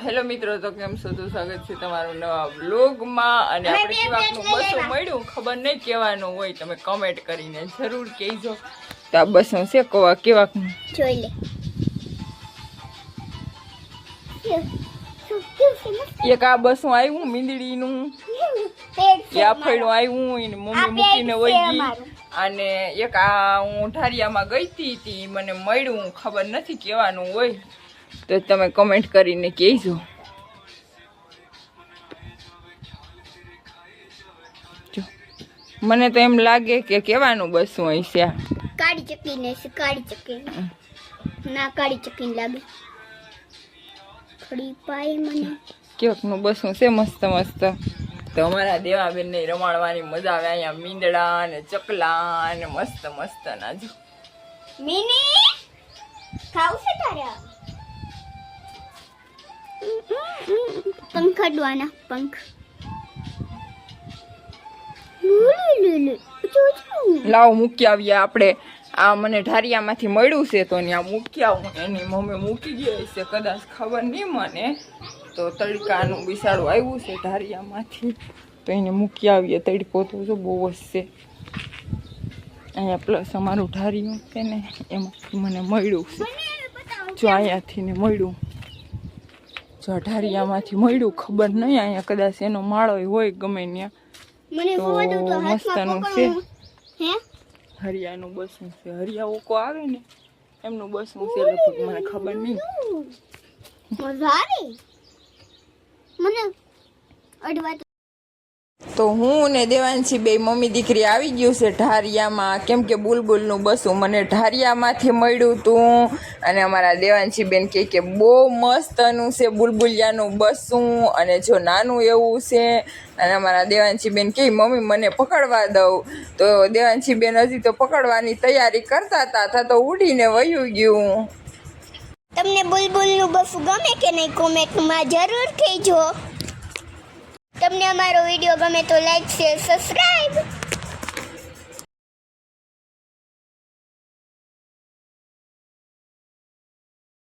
Hello મિત્રો, તો કેમ છો? તો સ્વાગત છે તમારું નવા વ્લોગમાં. અને આપણે કેવાકનું બસો મળ્યું, ખબર નહીં કેવાનું હોય, તમે કમેન્ટ કરીને જરૂર કહેજો. તો આ બસો છે કેવાકનું જોઈ લે. એક આ બસો આવ્યું મીંદડીનું, યાફળનું આવ્યું, એને મમ્મી મૂકીને વહી ગઈ. અને એક આ હું ઢારિયામાં ગઈ હતી, મને મળ્યું, ખબર નથી કેવાનું હોય, તો તમે કમેન્ટ કરીને કહેજો. મને તો એમ લાગે કે કેવાનું બસું હશે. કાળી ચકી ને કાળી ચકી ના કાળી ચકી લાગે. થોડી પાય મને કેવકનું બસું છે મસ્ત મસ્ત. તો અમારા દેવાબેન ને રમાડવાની મજા આવે. અહીંયા મીંદડા અને ચકલા અને મસ્ત મસ્ત ના જો. મિની ખાવ છે તારે? પંખ અડવાના પંખ. લાવો મૂકી આવીએ આપણે. આ મને ઢારિયામાંથી મળ્યું છે, તો ત્યાં મૂકી આવું. એની મમ્મી મૂકી ગઈ છે કદાચ, ખબર નહીં મને. તો તડકાનું બિસાડું આવ્યું છે ઢારિયામાંથી, તો એને મૂકી આવીએ. તડકો તો જો બહુ જ છે અહીંયા. પ્લસ અમારું ઢારિયું છે ને, એમાંથી મને મળ્યું છે. જો અહીંયાથી ને મળ્યું, જો ઢારિયામાંથી મળ્યું. ખબર નહીં, અહીંયા કદાચ એનો માળો હોય ગમે ત્યાં. તો મસ્તનું છે. હરિયાનું બસું છે. હરિયા ઓકો આવે ને એમનું બસું છે લગભગ, મને ખબર નહીં. તો હું ને દેવાંશી બે મમ્મી દીકરી આવી ગયું છે ઢારિયામાં, કેમ કે બુલબુલનું બસું મને ઢારિયામાંથી મળ્યું હતું. અને અમારા દેવાંશી બેન કે બહુ મસ્તનું છે બુલબુલિયાનું બસું, અને જો નાનું એવું છે. અને અમારા દેવાંશી બેન કે મમ્મી મને પકડવા દઉં, તો દેવાંશી બેન હજી તો પકડવાની તૈયારી કરતા હતા, તો ઉડીને વયું ગયું. તમને બુલબુલનું બસું ગમે કે નહીં કોમેન્ટમાં જરૂર કહેજો. તમને અમારો વિડીયો ગમે તો લાઈક શેર સબસ્ક્રાઇબ.